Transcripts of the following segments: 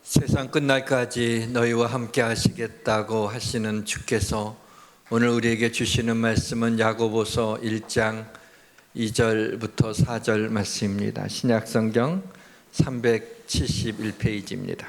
세상 끝날까지 너희와 함께 하시겠다고 하시는 주께서 오늘 우리에게 주시는 말씀은 야고보서 1장 2절부터 4절 말씀입니다. 신약성경 371페이지입니다.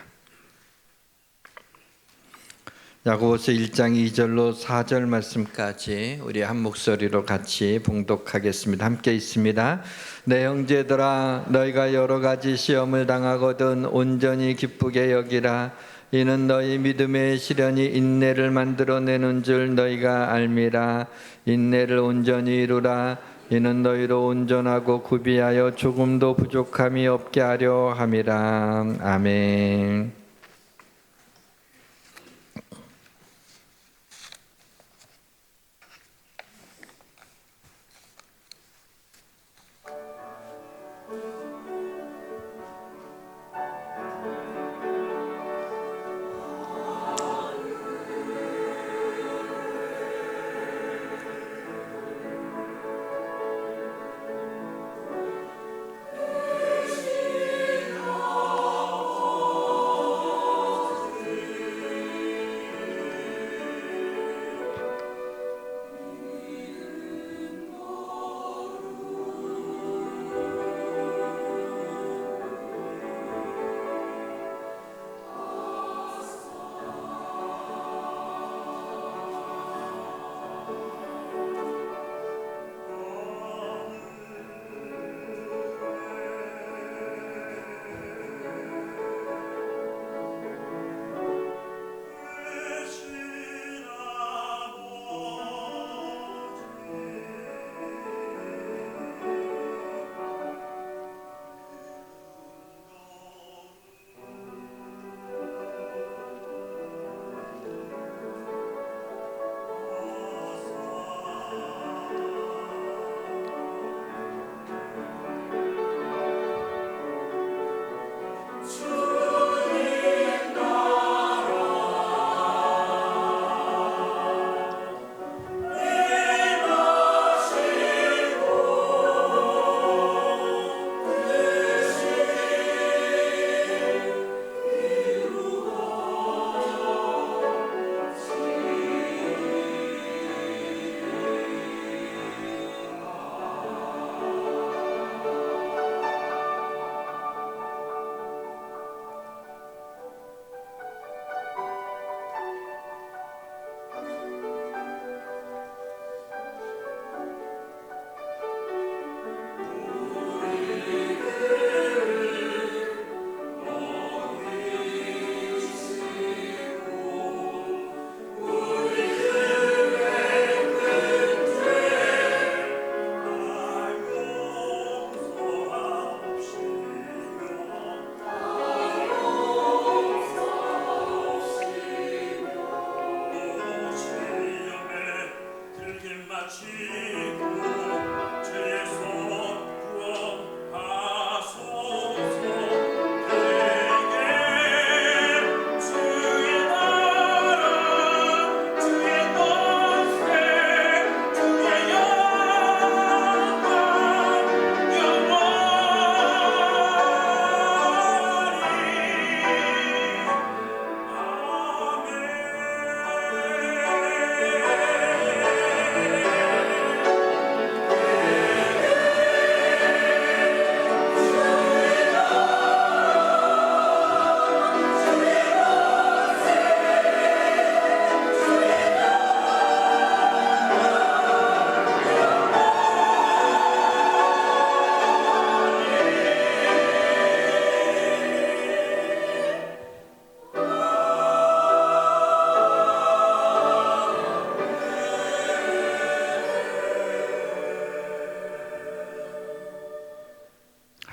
야고보서 1장 2절로 4절 말씀까지 우리 한 목소리로 같이 봉독하겠습니다. 함께 있습니다. 내 형제들아, 너희가 여러 가지 시험을 당하거든 온전히 기쁘게 여기라. 이는 너희 믿음의 시련이 인내를 만들어내는 줄 너희가 알미라. 인내를 온전히 이루라. 이는 너희로 온전하고 구비하여 조금도 부족함이 없게 하려 함이라. 아멘.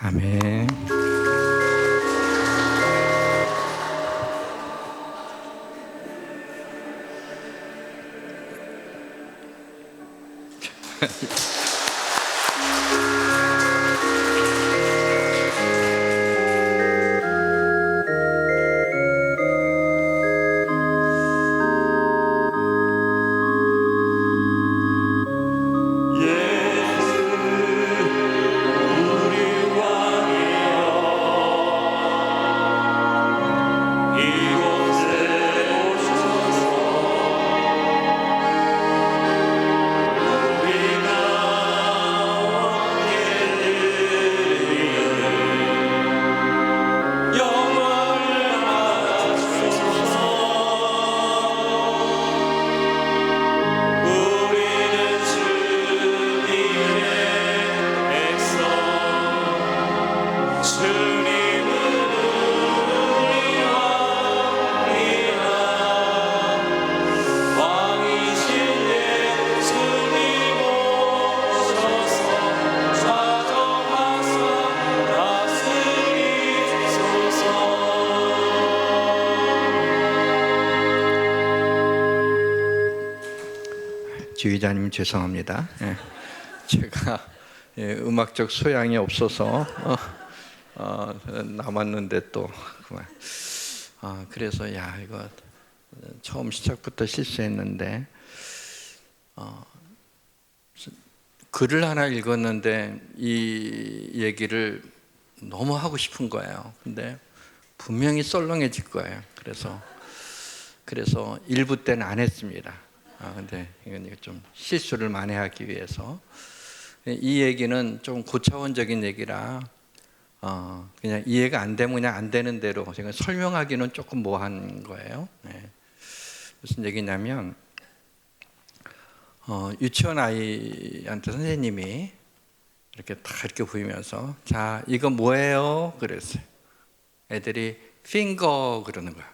아멘. 지휘자님 죄송합니다. 예. 제가 음악적 소양이 없어서 남았는데 또 그만. 그래서 이거 처음 시작부터 실수했는데 글을 하나 읽었는데 이 얘기를 너무 하고 싶은 거예요. 근데 분명히 썰렁해질 거예요. 그래서 일부 때는 안 했습니다. 근데 이건 좀 실수를 만회하기 위해서 이 얘기는 좀 고차원적인 얘기라 그냥 이해가 안 되면 그냥 안 되는 대로 제가 설명하기는 조금 뭐한 거예요. 무슨 얘기냐면 유치원 아이한테 선생님이 이렇게 딱 이렇게 보이면서 자 이거 뭐예요? 그랬어요. 애들이 핑거 그러는 거야.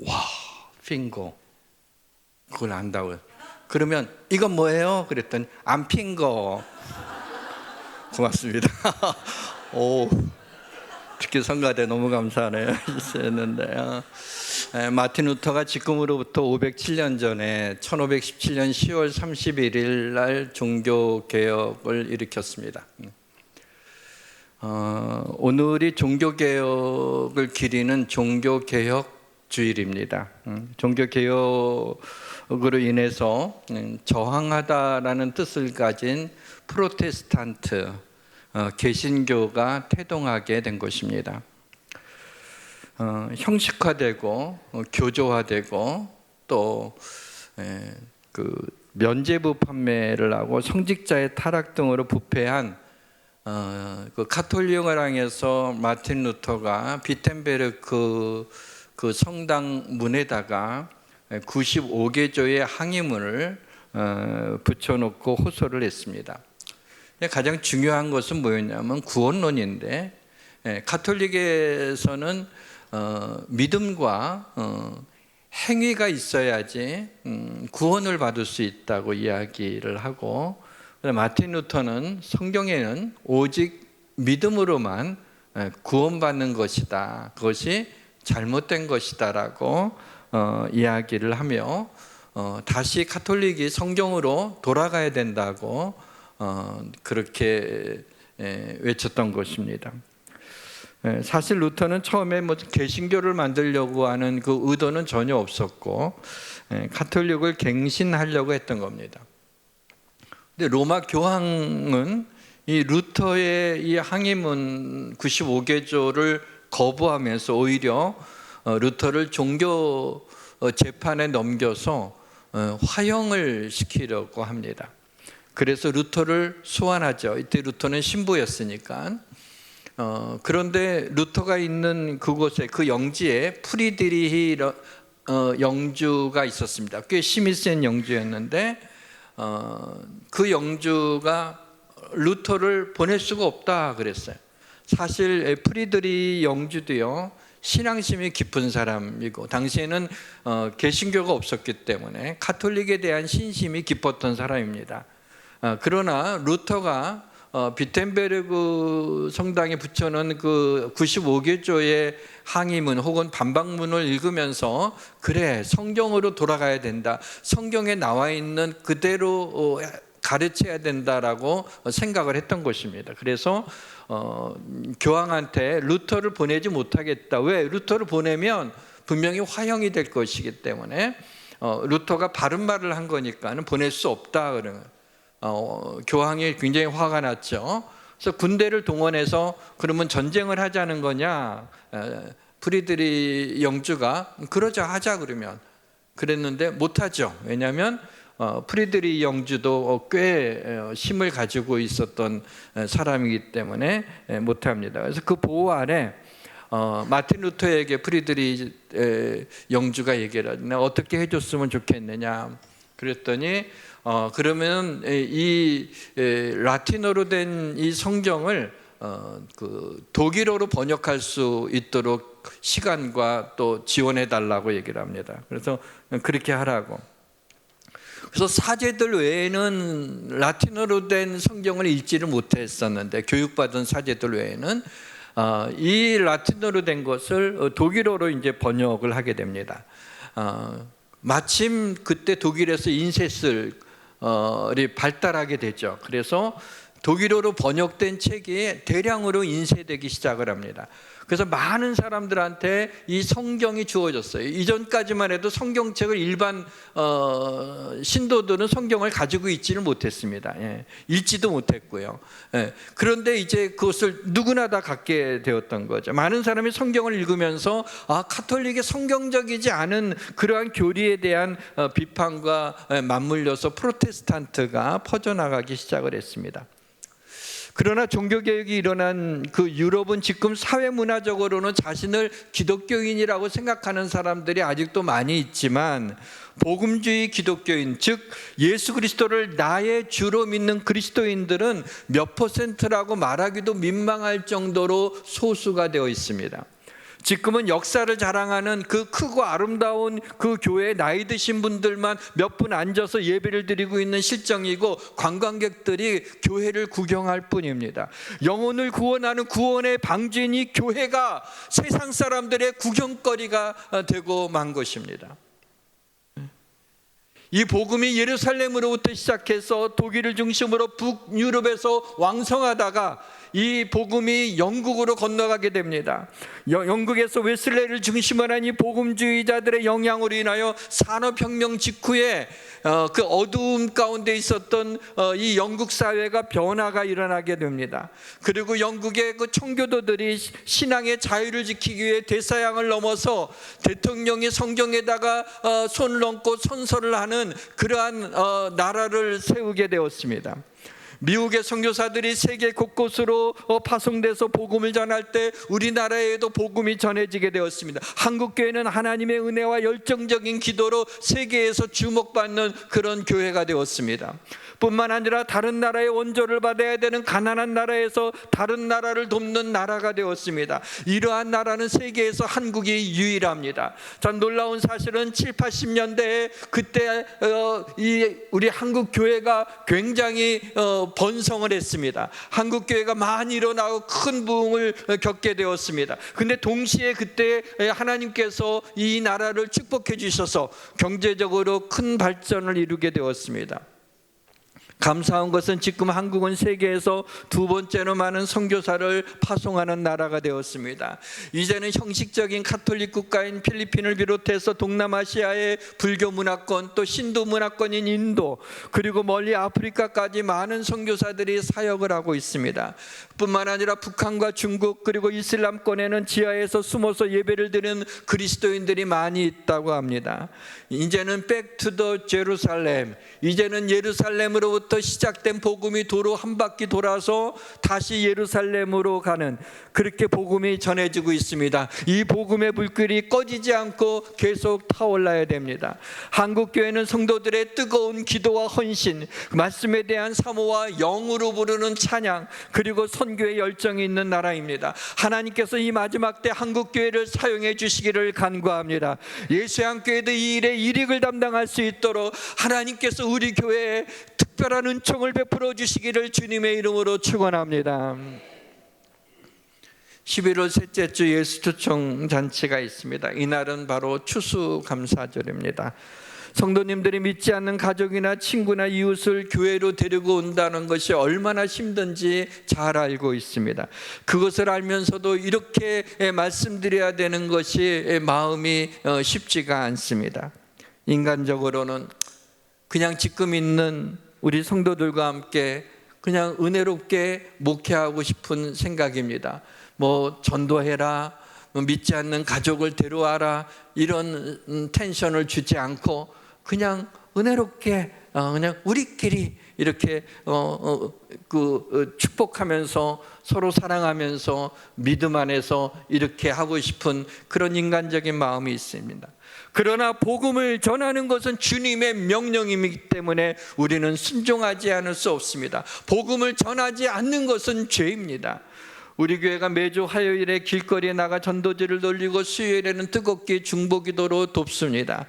와 핑거 그걸 안다고요. 그러면 이건 뭐예요? 그랬더니 안 핑거. 고맙습니다. 오, 특히 성가대 너무 감사하네요. 했는데 마틴 루터가 지금으로부터 507년 전에 1517년 10월 31일 날 종교 개혁을 일으켰습니다. 오늘이 종교 개혁을 기리는 종교 개혁 주일입니다. 종교 개혁으로 인해서 저항하다라는 뜻을 가진 프로테스탄트 개신교가 태동하게 된 것입니다. 형식화되고 교조화되고 또 그 면죄부 판매를 하고 성직자의 타락 등으로 부패한 그 가톨릭을 향해서 마틴 루터가 비텐베르크 그 성당 문에다가 95개조의 항의문을 붙여놓고 호소를 했습니다. 가장 중요한 것은 뭐였냐면 구원론인데 가톨릭에서는 믿음과 행위가 있어야지 구원을 받을 수 있다고 이야기를 하고 마틴 루터는 성경에는 오직 믿음으로만 구원받는 것이다. 그것이 잘못된 것이다라고 이야기를 하며 다시 가톨릭이 성경으로 돌아가야 된다고 그렇게 외쳤던 것입니다. 사실 루터는 처음에 개신교를 만들려고 하는 그 의도는 전혀 없었고 가톨릭을 갱신하려고 했던 겁니다. 근데 로마 교황은 이 루터의 이 항의문 95개조를 거부하면서 오히려 루터를 종교 재판에 넘겨서 화형을 시키려고 합니다. 그래서 루터를 소환하죠. 이때 루터는 신부였으니까. 그런데 루터가 있는 그곳에 그 영지에 프리드리히 영주가 있었습니다. 꽤 힘이 센 영주였는데 그 영주가 루터를 보낼 수가 없다 그랬어요. 사실 프리드리히 영주도요 신앙심이 깊은 사람이고 당시에는 개신교가 없었기 때문에 가톨릭에 대한 신심이 깊었던 사람입니다. 그러나 루터가 비텐베르그 성당에 붙여놓은 그 95개조의 항의문 혹은 반박문을 읽으면서 그래 성경으로 돌아가야 된다. 성경에 나와 있는 그대로 가르쳐야 된다라고 생각을 했던 것입니다. 그래서 교황한테 루터를 보내지 못하겠다. 왜? 루터를 보내면 분명히 화형이 될 것이기 때문에 루터가 바른 말을 한 거니까는 보낼 수 없다. 그러면 교황이 굉장히 화가 났죠. 그래서 군대를 동원해서 그러면 전쟁을 하자는 거냐? 프리드리 영주가 그러자 하자 그러면 그랬는데 못하죠. 왜냐하면 프리드리 영주도 꽤 힘을 가지고 있었던 사람이기 때문에 못합니다. 그래서 그 보호 아래 마틴 루터에게 프리드리 영주가 얘기를 하잖아요. 어떻게 해줬으면 좋겠느냐. 그랬더니 그러면 이 라틴어로 된 이 성경을 그 독일어로 번역할 수 있도록 시간과 또 지원해 달라고 얘기를 합니다. 그래서 그렇게 하라고. 그래서 사제들 외에는 라틴어로 된 성경을 읽지를 못했었는데 교육받은 사제들 외에는 이 라틴어로 된 것을 독일어로 이제 번역을 하게 됩니다. 마침 그때 독일에서 인쇄쓸 발달하게 되죠. 그래서 독일어로 번역된 책이 대량으로 인쇄되기 시작을 합니다. 그래서 많은 사람들한테 이 성경이 주어졌어요. 이전까지만 해도 성경책을 일반 신도들은 성경을 가지고 있지는 못했습니다. 읽지도 못했고요. 그런데 이제 그것을 누구나 다 갖게 되었던 거죠. 많은 사람이 성경을 읽으면서 카톨릭의 성경적이지 않은 그러한 교리에 대한 비판과 맞물려서 프로테스탄트가 퍼져나가기 시작을 했습니다. 그러나 종교개혁이 일어난 그 유럽은 지금 사회문화적으로는 자신을 기독교인이라고 생각하는 사람들이 아직도 많이 있지만, 복음주의 기독교인, 즉 예수 그리스도를 나의 주로 믿는 그리스도인들은 몇 퍼센트라고 말하기도 민망할 정도로 소수가 되어 있습니다. 지금은 역사를 자랑하는 그 크고 아름다운 그 교회에 나이 드신 분들만 몇 분 앉아서 예배를 드리고 있는 실정이고, 관광객들이 교회를 구경할 뿐입니다. 영혼을 구원하는 구원의 방주인 이 교회가 세상 사람들의 구경거리가 되고 만 것입니다. 이 복음이 예루살렘으로부터 시작해서 독일을 중심으로 북유럽에서 왕성하다가 이 복음이 영국으로 건너가게 됩니다. 영국에서 웨슬레를 중심으로 한 이 복음주의자들의 영향으로 인하여 산업혁명 직후에 그 어두움 가운데 있었던 이 영국 사회가 변화가 일어나게 됩니다. 그리고 영국의 그 청교도들이 신앙의 자유를 지키기 위해 대서양을 넘어서 대통령이 성경에다가 손을 얹고 선서를 하는 그러한 나라를 세우게 되었습니다. 미국의 선교사들이 세계 곳곳으로 파송돼서 복음을 전할 때 우리나라에도 복음이 전해지게 되었습니다. 한국교회는 하나님의 은혜와 열정적인 기도로 세계에서 주목받는 그런 교회가 되었습니다. 뿐만 아니라 다른 나라의 원조를 받아야 되는 가난한 나라에서 다른 나라를 돕는 나라가 되었습니다. 이러한 나라는 세계에서 한국이 유일합니다. 전 놀라운 사실은 7, 80년대에 그때 우리 한국 교회가 굉장히 번성을 했습니다. 한국 교회가 많이 일어나고 큰 부흥을 겪게 되었습니다. 근데 동시에 그때 하나님께서 이 나라를 축복해 주셔서 경제적으로 큰 발전을 이루게 되었습니다. 감사한 것은 지금 한국은 세계에서 두 번째로 많은 선교사를 파송하는 나라가 되었습니다. 이제는 형식적인 가톨릭 국가인 필리핀을 비롯해서 동남아시아의 불교 문화권, 또 신도 문화권인 인도, 그리고 멀리 아프리카까지 많은 선교사들이 사역을 하고 있습니다. 뿐만 아니라 북한과 중국, 그리고 이슬람권에는 지하에서 숨어서 예배를 드리는 그리스도인들이 많이 있다고 합니다. 이제는 back to the Jerusalem, 이제는 예루살렘으로부터 시작된 복음이 도로 한 바퀴 돌아서 다시 예루살렘으로 가는, 그렇게 복음이 전해지고 있습니다. 이 복음의 불길이 꺼지지 않고 계속 타올라야 됩니다. 한국교회는 성도들의 뜨거운 기도와 헌신, 말씀에 대한 사모와 영으로 부르는 찬양, 그리고 선교의 열정이 있는 나라입니다. 하나님께서 이 마지막 때 한국교회를 사용해 주시기를 간구합니다. 예수양교회도 이 일에 일익을 담당할 수 있도록 하나님께서 우리 교회에 특별한 은총을 베풀어 주시기를 주님의 이름으로 축원합니다. 11월 셋째 주 예수초청 잔치가 있습니다. 이날은 바로 추수감사절입니다. 성도님들이 믿지 않는 가족이나 친구나 이웃을 교회로 데리고 온다는 것이 얼마나 힘든지 잘 알고 있습니다. 그것을 알면서도 이렇게 말씀드려야 되는 것이 마음이 쉽지가 않습니다. 인간적으로는 그냥 지금 있는 우리 성도들과 함께 그냥 은혜롭게 목회하고 싶은 생각입니다. 뭐 전도해라, 믿지 않는 가족을 데려와라, 이런 텐션을 주지 않고 그냥 은혜롭게 그냥 우리끼리 이렇게 축복하면서 서로 사랑하면서 믿음 안에서 이렇게 하고 싶은 그런 인간적인 마음이 있습니다. 그러나 복음을 전하는 것은 주님의 명령이기 때문에 우리는 순종하지 않을 수 없습니다. 복음을 전하지 않는 것은 죄입니다. 우리 교회가 매주 화요일에 길거리에 나가 전도지를 돌리고 수요일에는 뜨겁게 중보기도로 돕습니다.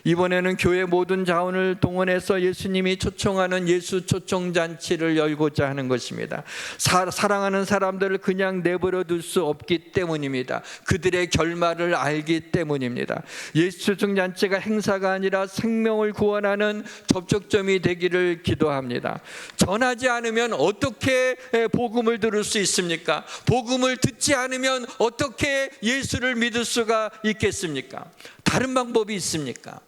이번에는 교회 모든 자원을 동원해서 예수님이 초청하는 예수 초청잔치를 열고자 하는 것입니다. 사랑하는 사람들을 그냥 내버려 둘 수 없기 때문입니다. 그들의 결말을 알기 때문입니다. 예수 초청잔치가 행사가 아니라 생명을 구원하는 접촉점이 되기를 기도합니다. 전하지 않으면 어떻게 복음을 들을 수 있습니까? 복음을 듣지 않으면 어떻게 예수를 믿을 수가 있겠습니까? 다른 방법이 있습니까?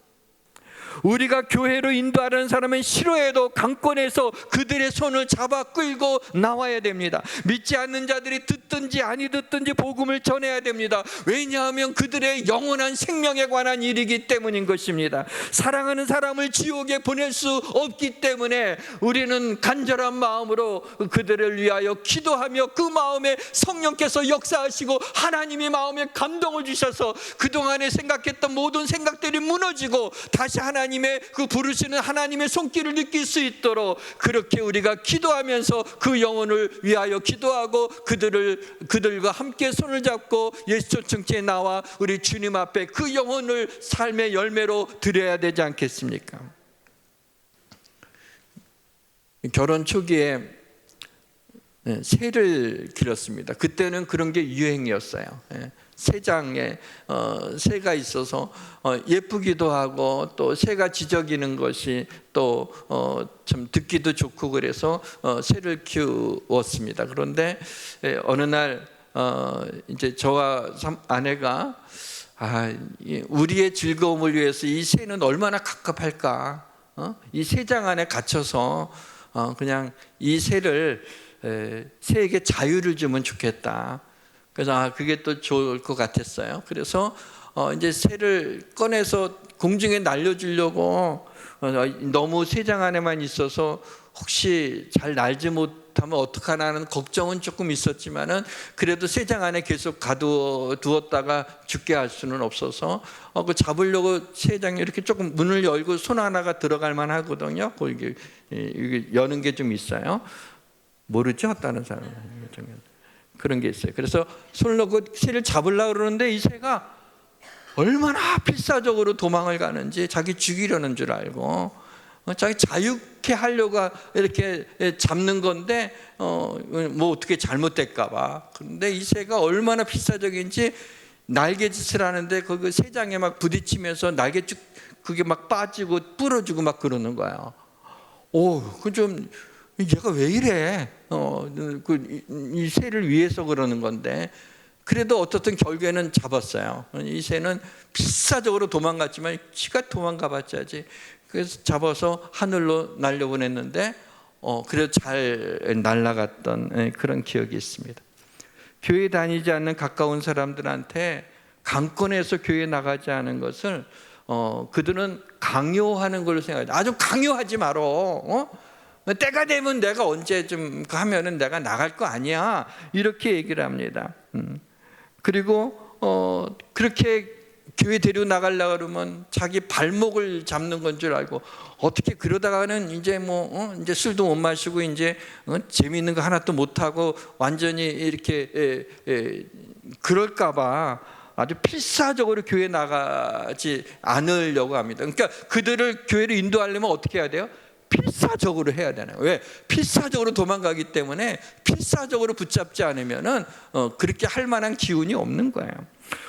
우리가 교회로 인도하는 사람은 싫어해도 강권해서 그들의 손을 잡아 끌고 나와야 됩니다. 믿지 않는 자들이 듣든지 아니 듣든지 복음을 전해야 됩니다. 왜냐하면 그들의 영원한 생명에 관한 일이기 때문인 것입니다. 사랑하는 사람을 지옥에 보낼 수 없기 때문에 우리는 간절한 마음으로 그들을 위하여 기도하며 그 마음에 성령께서 역사하시고 하나님의 마음에 감동을 주셔서 그동안에 생각했던 모든 생각들이 무너지고 다시 하나님의 그 부르시는 하나님의 손길을 느낄 수 있도록 그렇게 우리가 기도하면서 그 영혼을 위하여 기도하고 그들과 함께 손을 잡고 예수 초청체에 나와 우리 주님 앞에 그 영혼을 삶의 열매로 드려야 되지 않겠습니까? 결혼 초기에 새를 기렀습니다. 그때는 그런 게 유행이었어요. 새장에 새가 있어서 예쁘기도 하고 또 새가 지저귀는 것이 또 좀 듣기도 좋고 그래서 새를 키웠습니다. 그런데 어느 날 이제 저와 아내가 우리의 즐거움을 위해서 이 새는 얼마나 갑갑할까? 이 새장 안에 갇혀서 그냥 이 새에게 자유를 주면 좋겠다. 그래서 그게 또 좋을 것 같았어요. 그래서 이제 새를 꺼내서 공중에 날려주려고 너무 새장 안에만 있어서 혹시 잘 날지 못하면 어떡하나 하는 걱정은 조금 있었지만은 그래도 새장 안에 계속 가두었다가 죽게 할 수는 없어서 그 잡으려고 새장이 이렇게 조금 문을 열고 손 하나가 들어갈 만하거든요. 이게 여는 게 좀 있어요. 모르죠? 다른 사람은 그런 게 있어요. 그래서 손을 넣고 새를 잡으려고 그러는데 이 새가 얼마나 필사적으로 도망을 가는지 자기 죽이려는 줄 알고 자기 자유케 하려고 이렇게 잡는 건데 뭐 어떻게 잘못될까 봐. 그런데 이 새가 얼마나 필사적인지 날개짓을 하는데 그 새장에 막 부딪히면서 날개쭉 그게 막 빠지고 부러지고 막 그러는 거예요. 그 좀 얘가 왜 이래? 이 새를 위해서 그러는 건데 그래도 어떻든 결국에는 잡았어요. 이 새는 필사적으로 도망갔지만 지가 도망가봤자지. 그래서 잡아서 하늘로 날려보냈는데 그래도 잘 날아갔던 그런 기억이 있습니다. 교회 다니지 않는 가까운 사람들한테 강권해서 교회 나가지 않은 것을 그들은 강요하는 걸로 생각해요. 아주 강요하지 말어. 때가 되면 내가 언제 좀 하면은 내가 나갈 거 아니야. 이렇게 얘기를 합니다. 그리고 그렇게 교회 데리고 나가려고 그러면 자기 발목을 잡는 건 줄 알고 어떻게 그러다가는 이제 이제 술도 못 마시고 이제 재미있는 거 하나도 못 하고 완전히 이렇게 그럴까봐 아주 필사적으로 교회 나가지 않으려고 합니다. 그러니까 그들을 교회로 인도하려면 어떻게 해야 돼요? 필사적으로 해야 되나요? 왜? 필사적으로 도망가기 때문에 필사적으로 붙잡지 않으면은 그렇게 할 만한 기운이 없는 거예요.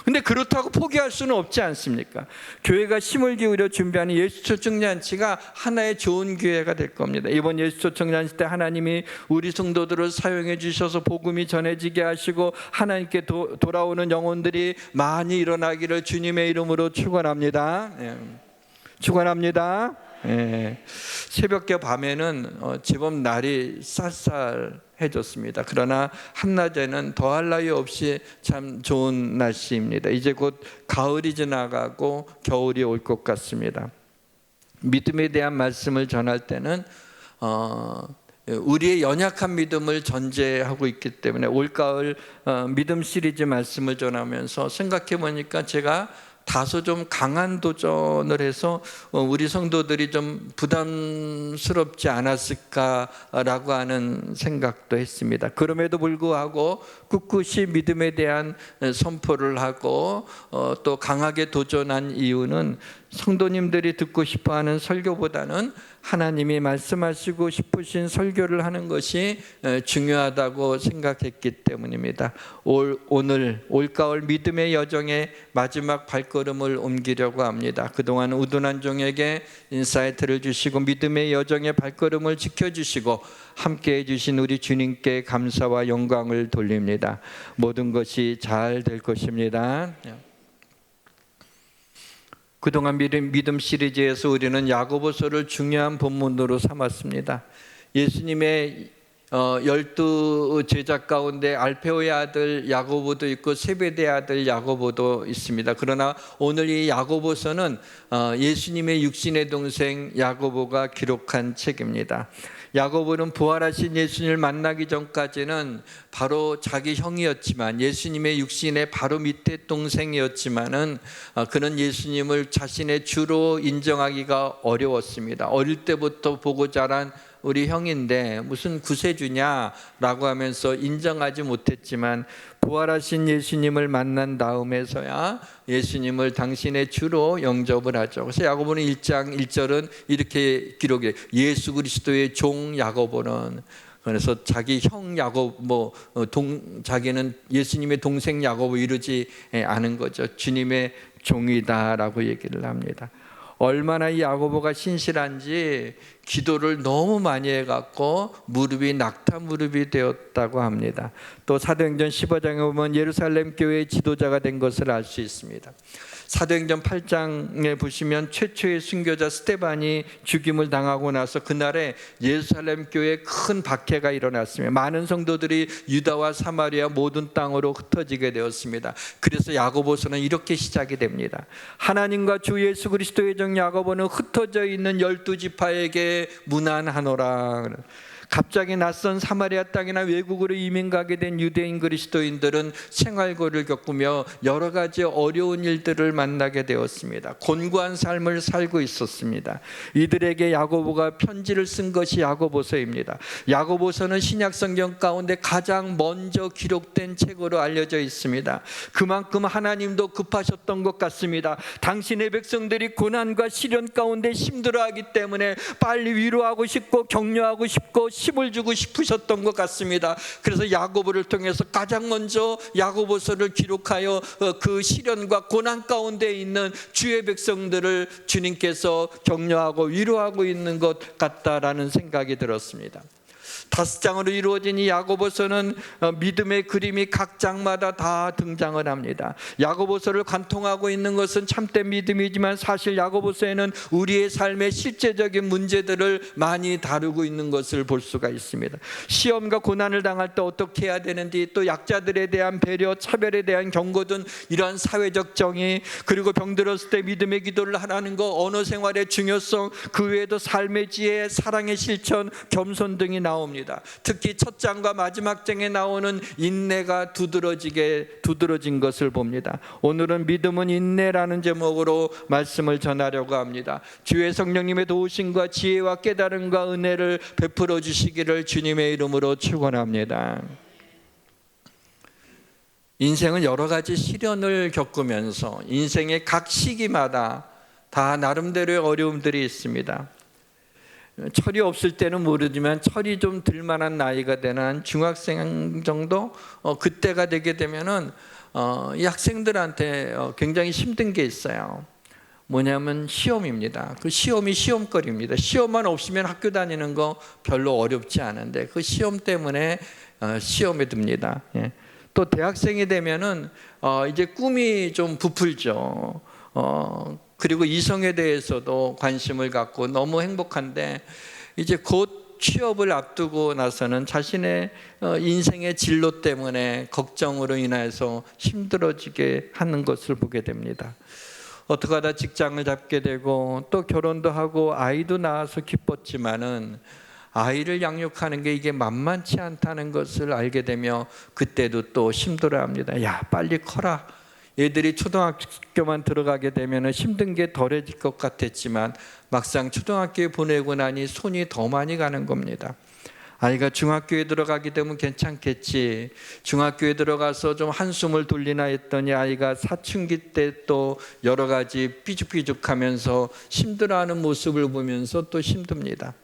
근데 그렇다고 포기할 수는 없지 않습니까? 교회가 힘을 기울여 준비하는 예수 초청잔치가 하나의 좋은 기회가 될 겁니다. 이번 예수 초청잔치 때 하나님이 우리 성도들을 사용해 주셔서 복음이 전해지게 하시고 하나님께 돌아오는 영혼들이 많이 일어나기를 주님의 이름으로 축원합니다. 축원합니다. 새벽과 밤에는 제법 날이 쌀쌀해졌습니다. 그러나 한낮에는 더할 나위 없이 참 좋은 날씨입니다. 이제 곧 가을이 지나가고 겨울이 올 것 같습니다. 믿음에 대한 말씀을 전할 때는 우리의 연약한 믿음을 전제하고 있기 때문에 올가을 믿음 시리즈 말씀을 전하면서 생각해 보니까 제가 다소 좀 강한 도전을 해서 우리 성도들이 좀 부담스럽지 않았을까라고 하는 생각도 했습니다. 그럼에도 불구하고 꿋꿋이 믿음에 대한 선포를 하고 또 강하게 도전한 이유는 성도님들이 듣고 싶어하는 설교보다는 하나님이 말씀하시고 싶으신 설교를 하는 것이 중요하다고 생각했기 때문입니다. 오늘 올가을 믿음의 여정의 마지막 발걸음을 옮기려고 합니다. 그동안 우둔한 종에게 인사이트를 주시고 믿음의 여정의 발걸음을 지켜주시고 함께해 주신 우리 주님께 감사와 영광을 돌립니다. 모든 것이 잘 될 것입니다. 그동안 믿음 시리즈에서 우리는 야고보서를 중요한 본문으로 삼았습니다. 예수님의 12 제자 가운데 알페오의 아들 야고보도 있고 세베대의 아들 야고보도 있습니다. 그러나 오늘 이 야고보서는 예수님의 육신의 동생 야고보가 기록한 책입니다. 야고보는 부활하신 예수님을 만나기 전까지는 바로 자기 형이었지만, 예수님의 육신의 바로 밑에 동생이었지만은 그는 예수님을 자신의 주로 인정하기가 어려웠습니다. 어릴 때부터 보고 자란 우리 형인데 무슨 구세주냐라고 하면서 인정하지 못했지만, 부활하신 예수님을 만난 다음에서야 예수님을 당신의 주로 영접을 하죠. 그래서 야고보는 1장 1절은 이렇게 기록해요. 예수 그리스도의 종 야고보는, 그래서 자기 형 야고보, 자기는 예수님의 동생 야고보 이러지 않은 거죠. 주님의 종이다라고 얘기를 합니다. 얼마나 이 야고보가 신실한지 기도를 너무 많이 해갖고 무릎이 낙타 무릎이 되었다고 합니다. 또 사도행전 15장에 보면 예루살렘 교회의 지도자가 된 것을 알 수 있습니다. 사도행전 8장에 보시면 최초의 순교자 스데반이 죽임을 당하고 나서 그날에 예루살렘 교회에 큰 박해가 일어났습니다. 많은 성도들이 유다와 사마리아 모든 땅으로 흩어지게 되었습니다. 그래서 야고보서는 이렇게 시작이 됩니다. 하나님과 주 예수 그리스도의 종 야고보는 흩어져 있는 12지파에게 문안하노라. 갑자기 낯선 사마리아 땅이나 외국으로 이민 가게 된 유대인 그리스도인들은 생활고를 겪으며 여러 가지 어려운 일들을 만나게 되었습니다. 곤고한 삶을 살고 있었습니다. 이들에게 야고보가 편지를 쓴 것이 야고보서입니다. 야고보서는 신약 성경 가운데 가장 먼저 기록된 책으로 알려져 있습니다. 그만큼 하나님도 급하셨던 것 같습니다. 당신의 백성들이 고난과 시련 가운데 힘들어하기 때문에 빨리 위로하고 싶고 격려하고 싶고 힘을 주고 싶으셨던 것 같습니다. 그래서 야고보를 통해서 가장 먼저 야고보서를 기록하여 그 시련과 고난 가운데 있는 주의 백성들을 주님께서 격려하고 위로하고 있는 것 같다라는 생각이 들었습니다. 5장으로 이루어진 이 야고보서는 믿음의 그림이 각 장마다 다 등장을 합니다. 야고보서를 관통하고 있는 것은 참된 믿음이지만 사실 야고보서에는 우리의 삶의 실제적인 문제들을 많이 다루고 있는 것을 볼 수가 있습니다. 시험과 고난을 당할 때 어떻게 해야 되는지, 또 약자들에 대한 배려, 차별에 대한 경고 등 이러한 사회적 정의, 그리고 병들었을 때 믿음의 기도를 하라는 것, 언어 생활의 중요성, 그 외에도 삶의 지혜, 사랑의 실천, 겸손 등이 나옵니다. 특히 첫 장과 마지막 장에 나오는 인내가 두드러진 것을 봅니다. 오늘은 믿음은 인내라는 제목으로 말씀을 전하려고 합니다. 주의 성령님의 도우심과 지혜와 깨달음과 은혜를 베풀어 주시기를 주님의 이름으로 축원합니다. 인생은 여러 가지 시련을 겪으면서 인생의 각 시기마다 다 나름대로의 어려움들이 있습니다. 철이 없을 때는 모르지만 철이 좀 들만한 나이가 되는 한 중학생 정도 그때가 되게 되면은 이 학생들한테 굉장히 힘든 게 있어요. 뭐냐면 시험입니다. 그 시험이 시험거리입니다. 시험만 없으면 학교 다니는 거 별로 어렵지 않은데 그 시험 때문에 시험에 듭니다. 또 대학생이 되면은 이제 꿈이 좀 부풀죠. 그리고 이성에 대해서도 관심을 갖고 너무 행복한데 이제 곧 취업을 앞두고 나서는 자신의 인생의 진로 때문에 걱정으로 인해서 힘들어지게 하는 것을 보게 됩니다. 어떻게 하다 직장을 잡게 되고 또 결혼도 하고 아이도 낳아서 기뻤지만은 아이를 양육하는 게 이게 만만치 않다는 것을 알게 되며 그때도 또 힘들어합니다. 야, 빨리 커라. 애들이 초등학교만 들어가게 되면 힘든 게 덜해질 것 같았지만 막상 초등학교에 보내고 나니 손이 더 많이 가는 겁니다. 아이가 중학교에 들어가게 되면 괜찮겠지, 중학교에 들어가서 좀 한숨을 돌리나 했더니 아이가 사춘기 때 또 여러 가지 삐죽삐죽하면서 힘들어하는 모습을 보면서 또 힘듭니다.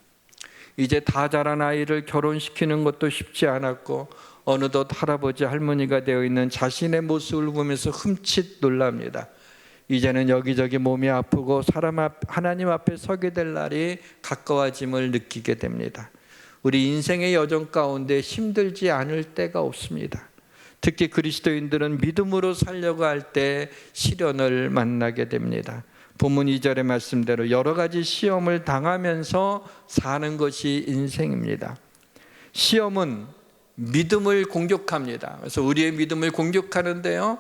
이제 다 자란 아이를 결혼시키는 것도 쉽지 않았고 어느덧 할아버지 할머니가 되어 있는 자신의 모습을 보면서 흠칫 놀랍니다. 이제는 여기저기 몸이 아프고 하나님 앞에 서게 될 날이 가까워짐을 느끼게 됩니다. 우리 인생의 여정 가운데 힘들지 않을 때가 없습니다. 특히 그리스도인들은 믿음으로 살려고 할 때 시련을 만나게 됩니다. 본문 2절의 말씀대로 여러 가지 시험을 당하면서 사는 것이 인생입니다. 시험은 믿음을 공격합니다. 그래서 우리의 믿음을 공격하는데요,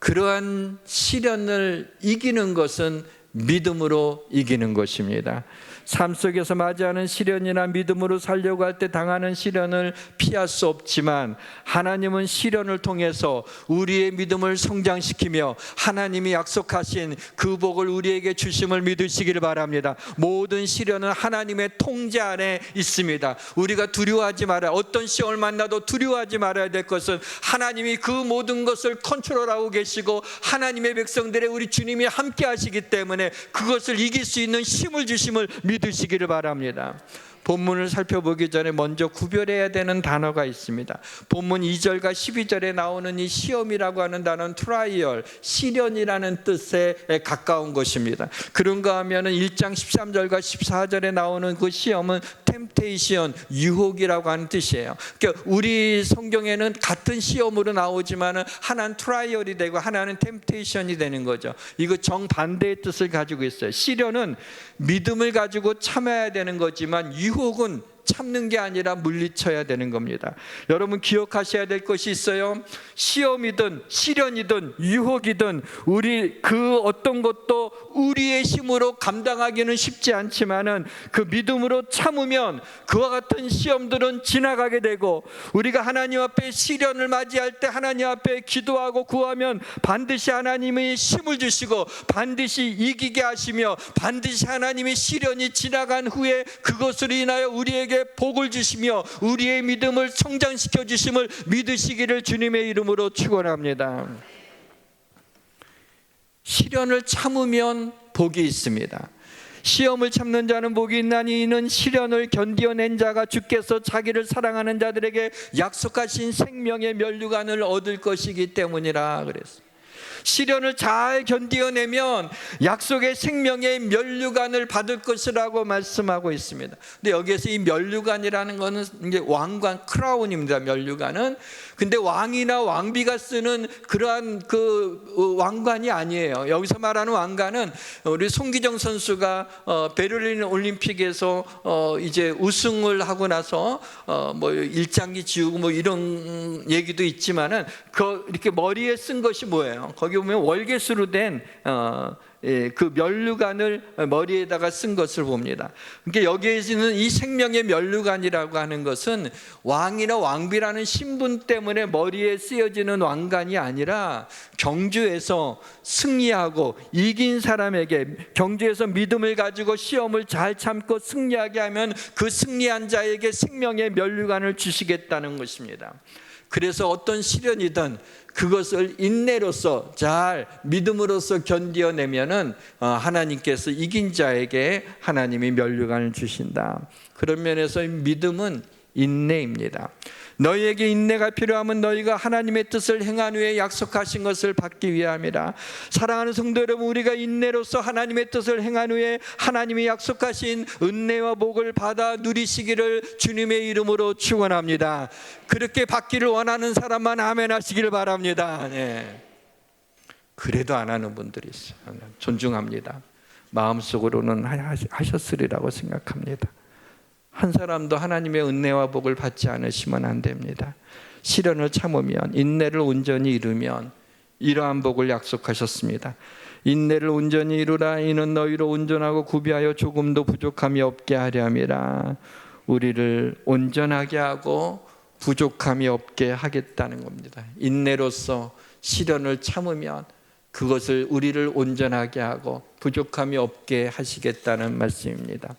그러한 시련을 이기는 것은 믿음으로 이기는 것입니다. 삶 속에서 맞이하는 시련이나 믿음으로 살려고 할 때 당하는 시련을 피할 수 없지만 하나님은 시련을 통해서 우리의 믿음을 성장시키며 하나님이 약속하신 그 복을 우리에게 주심을 믿으시기를 바랍니다. 모든 시련은 하나님의 통제 안에 있습니다. 우리가 두려워하지 말아야, 어떤 시험을 만나도 두려워하지 말아야 될 것은 하나님이 그 모든 것을 컨트롤하고 계시고 하나님의 백성들의 우리 주님이 함께 하시기 때문에 그것을 이길 수 있는 힘을 주심을 믿으시기를 바랍니다. 본문을 살펴보기 전에 먼저 구별해야 되는 단어가 있습니다. 본문 2절과 12절에 나오는 이 시험이라고 하는 단어는 트라이얼, 시련이라는 뜻에 가까운 것입니다. 그런가 하면 1장 13절과 14절에 나오는 그 시험은 템테이션, 유혹이라고 하는 뜻이에요. 그러니까 우리 성경에는 같은 시험으로 나오지만 하나는 트라이얼이 되고 하나는 템테이션이 되는 거죠. 이거 정반대의 뜻을 가지고 있어요. 시련은 믿음을 가지고 참아야 되는 거지만 유혹은 참는 게 아니라 물리쳐야 되는 겁니다. 여러분 기억하셔야 될 것이 있어요. 시험이든 시련이든 유혹이든 우리 그 어떤 것도 우리의 힘으로 감당하기는 쉽지 않지만은 그 믿음으로 참으면 그와 같은 시험들은 지나가게 되고, 우리가 하나님 앞에 시련을 맞이할 때 하나님 앞에 기도하고 구하면 반드시 하나님이 힘을 주시고 반드시 이기게 하시며 반드시 하나님의 시련이 지나간 후에 그것으로 인하여 우리에게 복을 주시며 우리의 믿음을 성장시켜 주심을 믿으시기를 주님의 이름으로 축원합니다. 시련을 참으면 복이 있습니다. 시험을 참는 자는 복이 있나니 이는 시련을 견디어낸 자가 주께서 자기를 사랑하는 자들에게 약속하신 생명의 면류관을 얻을 것이기 때문이라 그랬어요. 시련을 잘 견디어내면 약속의 생명의 면류관을 받을 것이라고 말씀하고 있습니다. 근데 여기에서 이 면류관이라는 것은 이제 왕관, 크라운입니다. 면류관은. 근데 왕이나 왕비가 쓰는 그러한 그 왕관이 아니에요. 여기서 말하는 왕관은 우리 송기정 선수가 베를린 올림픽에서 이제 우승을 하고 나서 뭐 일장기 지우고 뭐 이런 얘기도 있지만은 그 이렇게 머리에 쓴 것이 뭐예요? 거기 보면 월계수로 된 그 면류관을 머리에다가 쓴 것을 봅니다. 그러니까 여기에서는 이 생명의 면류관이라고 하는 것은 왕이나 왕비라는 신분 때문에 머리에 쓰여지는 왕관이 아니라 경주에서 승리하고 이긴 사람에게, 경주에서 믿음을 가지고 시험을 잘 참고 승리하게 하면 그 승리한 자에게 생명의 면류관을 주시겠다는 것입니다. 그래서 어떤 시련이든 그것을 인내로서 잘 믿음으로써 견디어내면은 하나님께서 이긴 자에게 하나님이 면류관을 주신다. 그런 면에서 믿음은 인내입니다. 너희에게 인내가 필요하면 너희가 하나님의 뜻을 행한 후에 약속하신 것을 받기 위함이라. 사랑하는 성도 여러분, 우리가 인내로서 하나님의 뜻을 행한 후에 하나님이 약속하신 은혜와 복을 받아 누리시기를 주님의 이름으로 축원합니다. 그렇게 받기를 원하는 사람만 아멘 하시기를 바랍니다. 네. 그래도 안 하는 분들이 있어요. 존중합니다. 마음속으로는 하셨으리라고 생각합니다. 한 사람도 하나님의 은혜와 복을 받지 않으시면 안 됩니다. 시련을 참으면, 인내를 온전히 이루면 이러한 복을 약속하셨습니다. 인내를 온전히 이루라. 이는 너희로 온전하고 구비하여 조금도 부족함이 없게 하려 함이라. 우리를 온전하게 하고 부족함이 없게 하겠다는 겁니다. 인내로서 시련을 참으면 그것을 우리를 온전하게 하고 부족함이 없게 하시겠다는 말씀입니다.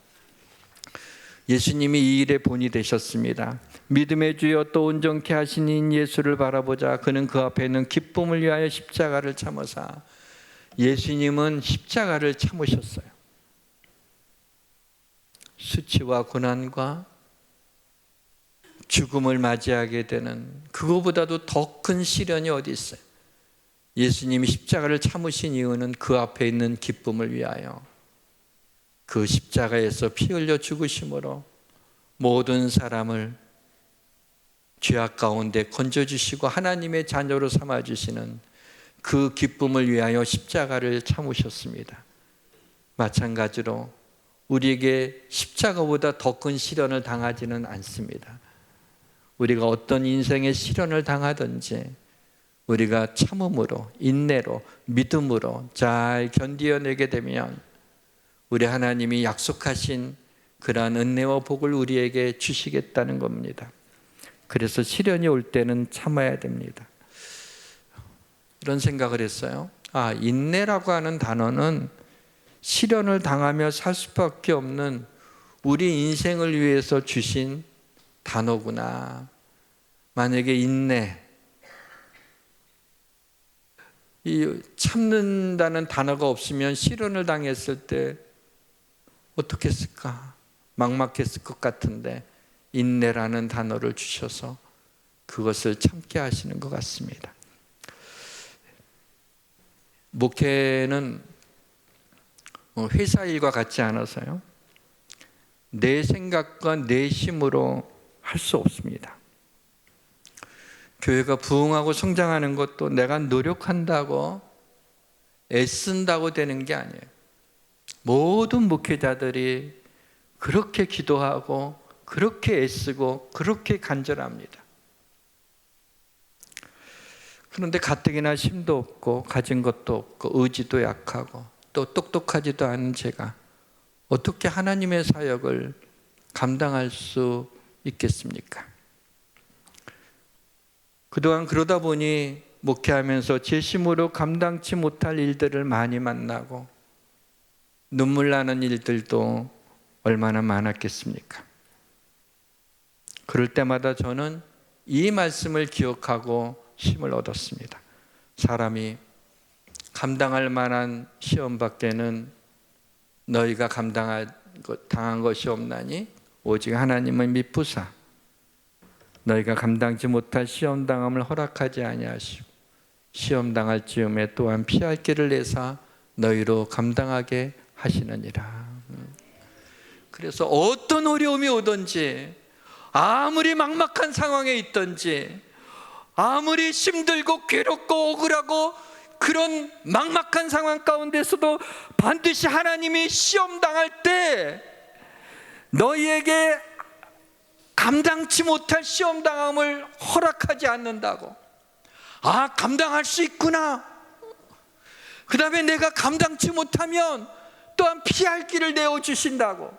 예수님이 이 일의 본이 되셨습니다. 믿음의 주여 또 온전케 하시는 예수를 바라보자. 그는 그 앞에 있는 기쁨을 위하여 십자가를 참으사. 예수님은 십자가를 참으셨어요. 수치와 고난과 죽음을 맞이하게 되는 그거보다도 더 큰 시련이 어디 있어요? 예수님이 십자가를 참으신 이유는 그 앞에 있는 기쁨을 위하여 그 십자가에서 피 흘려 죽으심으로 모든 사람을 죄악 가운데 건져주시고 하나님의 자녀로 삼아주시는 그 기쁨을 위하여 십자가를 참으셨습니다. 마찬가지로 우리에게 십자가보다 더 큰 시련을 당하지는 않습니다. 우리가 어떤 인생의 시련을 당하든지 우리가 참음으로, 인내로, 믿음으로 잘 견디어내게 되면 우리 하나님이 약속하신 그러한 은혜와 복을 우리에게 주시겠다는 겁니다. 그래서 시련이 올 때는 참아야 됩니다. 이런 생각을 했어요. 인내라고 하는 단어는 시련을 당하며 살 수밖에 없는 우리 인생을 위해서 주신 단어구나. 만약에 인내, 이 참는다는 단어가 없으면 시련을 당했을 때 어떻게 했을까? 막막했을 것 같은데 인내라는 단어를 주셔서 그것을 참게 하시는 것 같습니다. 목회는 회사 일과 같지 않아서요. 내 생각과 내 힘으로 할 수 없습니다. 교회가 부흥하고 성장하는 것도 내가 노력한다고 애쓴다고 되는 게 아니에요. 모든 목회자들이 그렇게 기도하고 그렇게 애쓰고 그렇게 간절합니다. 그런데 가뜩이나 힘도 없고 가진 것도 없고 의지도 약하고 또 똑똑하지도 않은 제가 어떻게 하나님의 사역을 감당할 수 있겠습니까? 그동안 그러다 보니 목회하면서 제 힘으로 감당치 못할 일들을 많이 만나고 눈물 나는 일들도 얼마나 많았겠습니까? 그럴 때마다 저는 이 말씀을 기억하고 힘을 얻었습니다. 사람이 감당할 만한 시험 밖에는 너희가 당한 것이 없나니 오직 하나님을 미쁘사 너희가 감당치 못할 시험 당함을 허락하지 아니하시고 시험 당할 즈음에 또한 피할 길을 내사 너희로 감당하게 하시느니라. 그래서 어떤 어려움이 오든지 아무리 막막한 상황에 있든지 아무리 힘들고 괴롭고 억울하고 그런 막막한 상황 가운데서도 반드시 하나님이 시험 당할 때 너희에게 감당치 못할 시험 당함을 허락하지 않는다고. 감당할 수 있구나. 그 다음에 내가 감당치 못하면 또한 피할 길을 내어주신다고.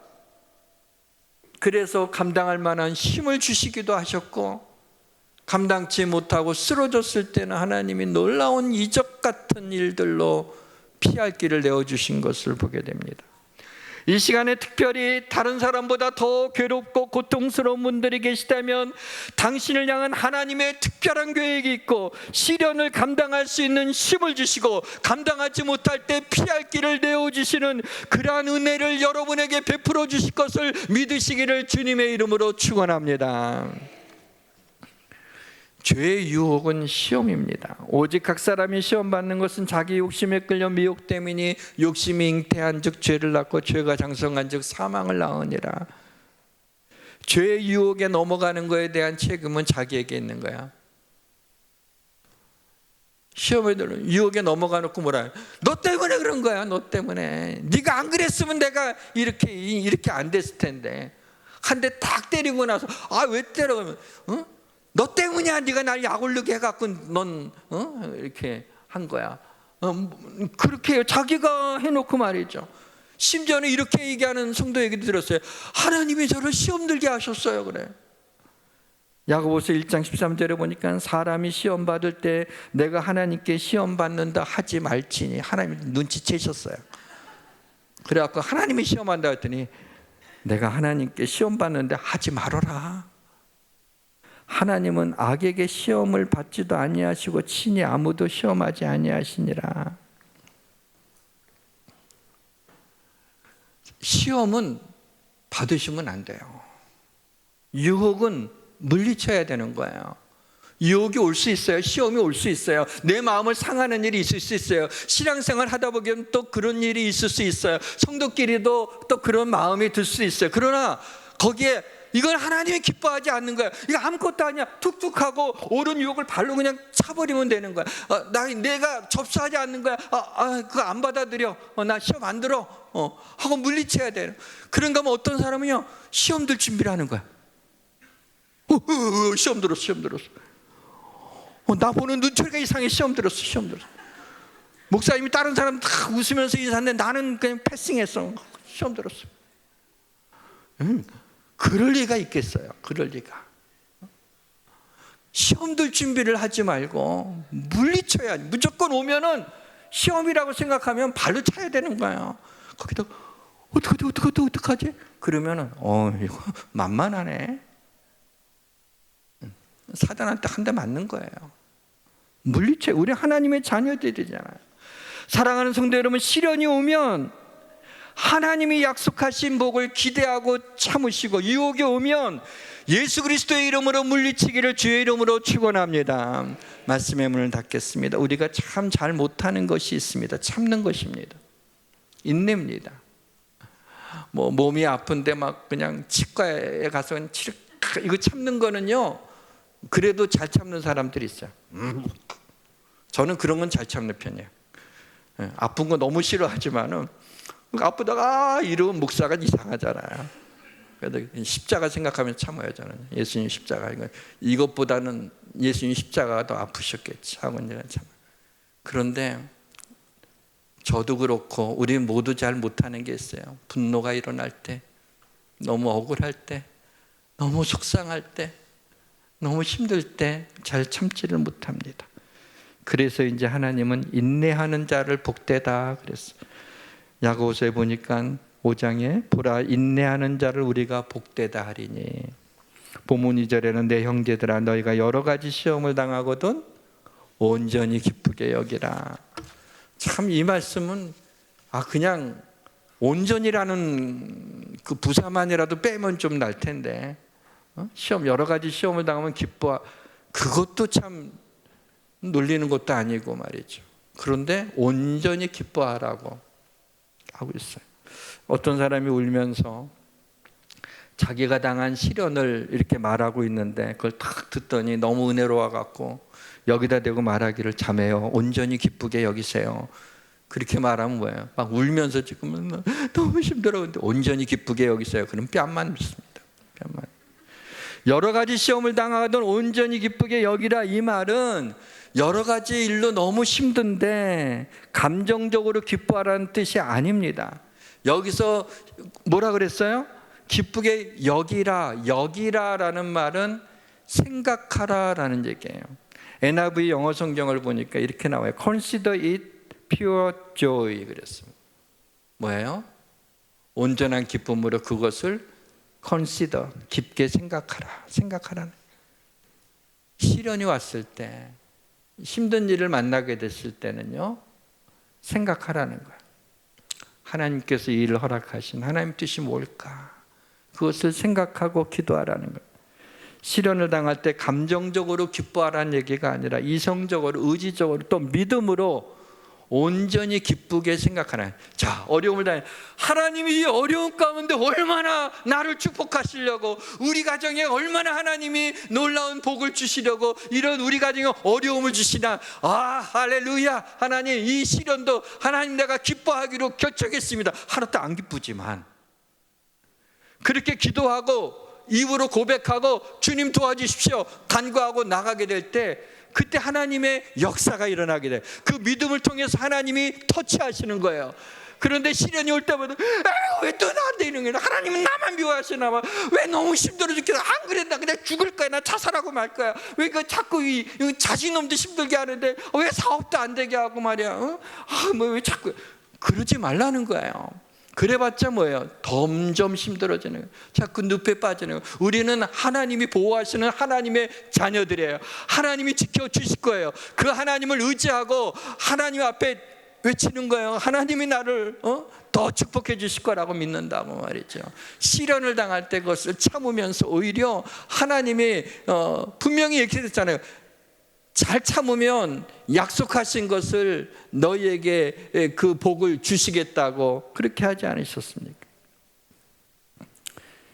그래서 감당할 만한 힘을 주시기도 하셨고 감당치 못하고 쓰러졌을 때는 하나님이 놀라운 이적 같은 일들로 피할 길을 내어주신 것을 보게 됩니다. 이 시간에 특별히 다른 사람보다 더 괴롭고 고통스러운 분들이 계시다면 당신을 향한 하나님의 특별한 계획이 있고 시련을 감당할 수 있는 힘을 주시고 감당하지 못할 때 피할 길을 내어주시는 그러한 은혜를 여러분에게 베풀어 주실 것을 믿으시기를 주님의 이름으로 축원합니다. 죄의 유혹은 시험입니다. 오직 각 사람이 시험 받는 것은 자기 욕심에 끌려 미혹 때문이니 욕심이 잉태한 즉 죄를 낳고 죄가 장성한 즉 사망을 낳으니라. 죄의 유혹에 넘어가는 것에 대한 책임은 자기에게 있는 거야. 시험에 들어 유혹에 넘어가 놓고 뭐라 해? 너 때문에 그런 거야. 너 때문에. 네가 안 그랬으면 내가 이렇게 안 됐을 텐데. 한 대 딱 때리고 나서 왜 때려? 그러면 너 때문이야. 네가 날 약올르게 해갖고 넌 이렇게 한 거야. 그렇게 자기가 해놓고 말이죠. 심지어는 이렇게 얘기하는 성도 얘기도 들었어요. 하나님이 저를 시험 들게 하셨어요. 그래. 야고보서 1장 13절에 보니까 사람이 시험 받을 때 내가 하나님께 시험 받는다 하지 말지니, 하나님 눈치채셨어요. 그래갖고 하나님이 시험한다 했더니 내가 하나님께 시험 받는데 하지 말아라. 하나님은 악에게 시험을 받지도 아니하시고 친히 아무도 시험하지 아니하시니라. 시험은 받으시면 안 돼요. 유혹은 물리쳐야 되는 거예요. 유혹이 올 수 있어요. 시험이 올 수 있어요. 내 마음을 상하는 일이 있을 수 있어요. 신앙생활 하다 보면 또 그런 일이 있을 수 있어요. 성도끼리도 또 그런 마음이 들 수 있어요. 그러나 거기에 이건 하나님이 기뻐하지 않는 거야. 이거 아무것도 아니야. 툭툭하고 옳은 유혹을 발로 그냥 차버리면 되는 거야. 내가 접수하지 않는 거야. 그거 안 받아들여. 나 시험 안 들어. 하고 물리쳐야 돼요. 그런가 하면 어떤 사람은요, 시험 들 준비를 하는 거야. 시험 들었어. 나 보는 눈초리가 이상해. 시험 들었어. 목사님이 다른 사람 다 웃으면서 인사하는데 나는 그냥 패싱했어. 시험 들었어. 그럴 리가 있겠어요? 그럴 리가. 시험 들 준비를 하지 말고 물리쳐야, 무조건 오면은 시험이라고 생각하면 발로 차야 되는 거예요. 거기다 어떡하지? 그러면은 이거 만만하네. 사단한테 한 대 맞는 거예요. 물리쳐. 우리 하나님의 자녀들이잖아요. 사랑하는 성도 여러분, 시련이 오면 하나님이 약속하신 복을 기대하고 참으시고, 유혹이 오면 예수 그리스도의 이름으로 물리치기를 주의 이름으로 축원합니다. 말씀의 문을 닫겠습니다. 우리가 참 잘 못하는 것이 있습니다. 참는 것입니다. 인내입니다. 몸이 아픈데 막 그냥 치과에 가서 이거 참는 거는요, 그래도 잘 참는 사람들이 있어요. 저는 그런 건 잘 참는 편이에요. 아픈 거 너무 싫어하지만은 아프다가 이러면 목사가 이상하잖아요. 그래도 십자가 생각하면 참아요. 저는 예수님 십자가, 이것보다는 예수님 십자가가 더 아프셨겠지 하고 이제 참. 그런데 저도 그렇고 우리 모두 잘 못하는 게 있어요. 분노가 일어날 때, 너무 억울할 때, 너무 속상할 때, 너무 힘들 때 잘 참지를 못합니다. 그래서 이제 하나님은 인내하는 자를 복되다 그랬어요. 야고보서에 보니까 5장에 보라, 인내하는 자를 우리가 복되다 하리니. 본문 2절에는 내 형제들아, 너희가 여러 가지 시험을 당하거든 온전히 기쁘게 여기라. 참 이 말씀은 그냥 온전이라는 그 부사만이라도 빼면 좀 날 텐데, 시험, 여러 가지 시험을 당하면 기뻐, 그것도 참 놀리는 것도 아니고 말이죠. 그런데 온전히 기뻐하라고 하고 있어요. 어떤 사람이 울면서 자기가 당한 시련을 이렇게 말하고 있는데 그걸 탁 듣더니 너무 은혜로워 갖고 여기다 대고 말하기를, 자매요 온전히 기쁘게 여기세요. 그렇게 말하면 뭐예요? 막 울면서 지금 너무 힘들어. 근데 온전히 기쁘게 여기세요. 그럼 뺨만 믿습니다. 뺨만. 여러 가지 시험을 당하던 온전히 기쁘게 여기라, 이 말은 여러 가지 일로 너무 힘든데 감정적으로 기뻐하라는 뜻이 아닙니다. 여기서 뭐라 그랬어요? 기쁘게 여기라라는 말은 생각하라라는 얘기예요. NIV 영어 성경을 보니까 이렇게 나와요. Consider it pure joy 그랬습니다. 뭐예요? 온전한 기쁨으로 그것을 consider, 깊게 생각하라는. 시련이 왔을 때, 힘든 일을 만나게 됐을 때는요, 생각하라는 거예요. 하나님께서 이 일을 허락하신 하나님 뜻이 뭘까? 그것을 생각하고 기도하라는 거예요. 시련을 당할 때 감정적으로 기뻐하라는 얘기가 아니라 이성적으로, 의지적으로, 또 믿음으로 온전히 기쁘게 생각하라. 자, 어려움을 당해, 하나님이 이 어려움 가운데 얼마나 나를 축복하시려고, 우리 가정에 얼마나 하나님이 놀라운 복을 주시려고 이런 우리 가정에 어려움을 주시나. 할렐루야, 하나님 이 시련도 하나님 내가 기뻐하기로 결정했습니다. 하나도 안 기쁘지만 그렇게 기도하고 입으로 고백하고 주님 도와주십시오 간구하고 나가게 될 때, 그때 하나님의 역사가 일어나게 돼. 그 믿음을 통해서 하나님이 터치하시는 거예요. 그런데 시련이 올 때마다 왜 또 나한테 이런 거야? 하나님은 나만 미워하시나 봐. 왜 너무 힘들어 죽겠어? 안 그래 나 그냥 죽을 거야. 나 자살하고 말 거야. 왜 그 자꾸 이 자신놈도 힘들게 하는데 왜 사업도 안 되게 하고 말이야? 뭐 왜 자꾸 그러지 말라는 거예요. 그래봤자 뭐예요? 점점 힘들어지는 거예요. 자꾸 늪에 빠지는 거예요. 우리는 하나님이 보호하시는 하나님의 자녀들이에요. 하나님이 지켜주실 거예요. 그 하나님을 의지하고 하나님 앞에 외치는 거예요. 하나님이 나를 더 축복해 주실 거라고 믿는다고 말이죠. 시련을 당할 때 그것을 참으면서 오히려 하나님이 분명히 이렇게 됐잖아요. 잘 참으면 약속하신 것을 너희에게 그 복을 주시겠다고 그렇게 하지 않으셨습니까?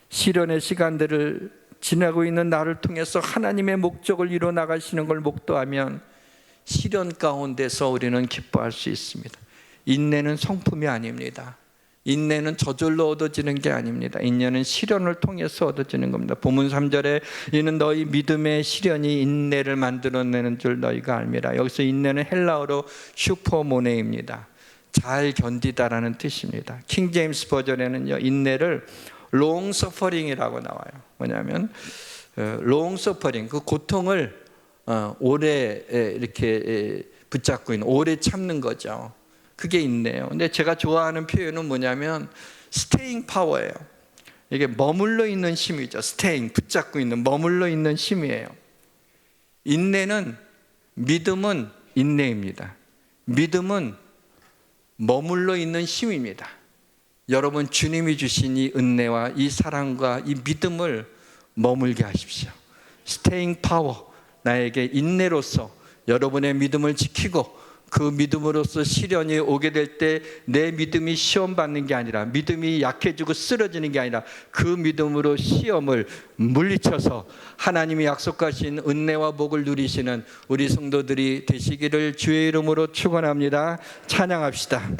시련의 시간들을 지나고 있는 나를 통해서 하나님의 목적을 이루어 나가시는 걸 목도하면 시련 가운데서 우리는 기뻐할 수 있습니다. 인내는 성품이 아닙니다. 인내는 저절로 얻어지는 게 아닙니다. 인내는 시련을 통해서 얻어지는 겁니다. 본문 3절에 이는 너희 믿음의 시련이 인내를 만들어내는 줄 너희가 알미라. 여기서 인내는 헬라어로 슈퍼모네입니다. 잘 견디다라는 뜻입니다. 킹 제임스 버전에는요, 인내를 long suffering이라고 나와요. 뭐냐면 long suffering, 그 고통을 오래 이렇게 붙잡고 있는, 오래 참는 거죠. 그게 인내예요. 근데 제가 좋아하는 표현은 뭐냐면 staying power예요. 이게 머물러 있는 힘이죠. staying, 붙잡고 있는, 머물러 있는 힘이에요. 인내는, 믿음은 인내입니다. 믿음은 머물러 있는 힘입니다. 여러분, 주님이 주신 이 은혜와 이 사랑과 이 믿음을 머물게 하십시오. staying power, 나에게 인내로서 여러분의 믿음을 지키고 그 믿음으로써 시련이 오게 될 때 내 믿음이 시험받는 게 아니라, 믿음이 약해지고 쓰러지는 게 아니라 그 믿음으로 시험을 물리쳐서 하나님이 약속하신 은혜와 복을 누리시는 우리 성도들이 되시기를 주의 이름으로 축원합니다. 찬양합시다.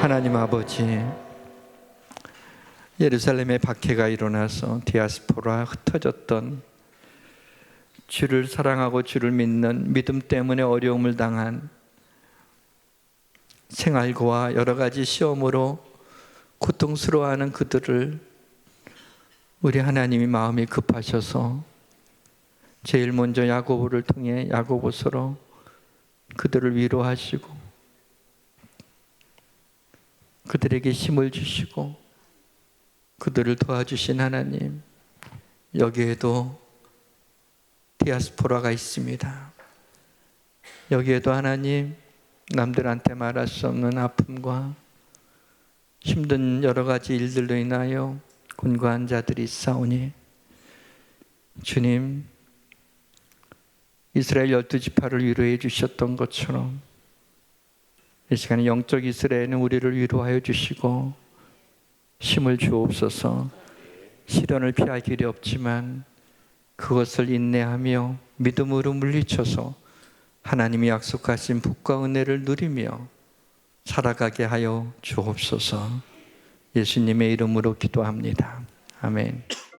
하나님 아버지, 예루살렘에 박해가 일어나서 디아스포라 흩어졌던, 주를 사랑하고 주를 믿는 믿음 때문에 어려움을 당한, 생활고와 여러 가지 시험으로 고통스러워하는 그들을 우리 하나님이 마음이 급하셔서 제일 먼저 야고보를 통해 야고보서로 그들을 위로하시고 그들에게 힘을 주시고 그들을 도와주신 하나님, 여기에도 디아스포라가 있습니다. 여기에도 하나님, 남들한테 말할 수 없는 아픔과 힘든 여러 가지 일들로 인하여 곤고한 자들이 있사오니 주님, 이스라엘 12지파를 위로해 주셨던 것처럼 이 시간에 영적 이스라엘은 우리를 위로하여 주시고 힘을 주옵소서. 시련을 피할 길이 없지만 그것을 인내하며 믿음으로 물리쳐서 하나님이 약속하신 복과 은혜를 누리며 살아가게 하여 주옵소서. 예수님의 이름으로 기도합니다. 아멘.